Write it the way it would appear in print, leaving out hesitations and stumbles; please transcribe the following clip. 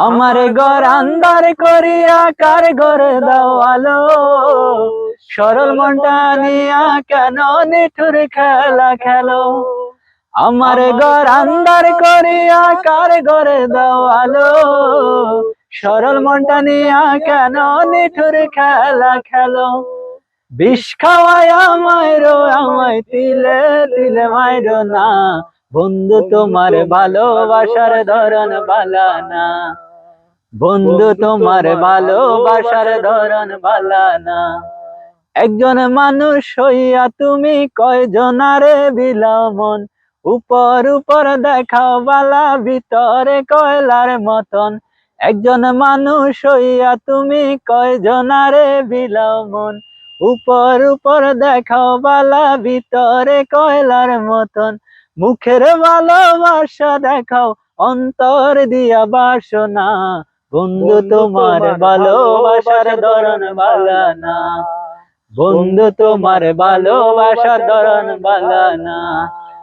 আমার ঘর আন্ধার করিয়া কার ঘরে দাও আলো, সরল মনটা নিয়া কেন নিঠুর খেলা খেলো। আমার ঘর আন্ধার করিয়া কার ঘরে দাও আলো, সরল মনটা নিয়া কেন নিঠুর খেলা খেলো। বিষ খাওয়ায় মাইরো আমায় তিলে তিলে মাইরো না, বন্ধু তোমার ভালোবাসার ধরন বালা না, বন্ধু তোমার ভালোবাসার ধরন বালা না। একজন মানুষ হইয়া তুমি কয়জনারে বিলাও মন, উপর উপর দেখাও বালা ভিতরে কয়লার মতন। একজন মানুষ হইয়া তুমি কয়জনারে বিলাও মন, উপর উপর দেখাও বালা ভিতরে কয়লার মতন। মুখের ভালোবাসা দেখাও অন্তর দিয়া বাসনা, বন্ধু তোমার ভালোবাসার ধরন বালা না, বন্ধু তোমার ভালোবাসার ধরন বালা না।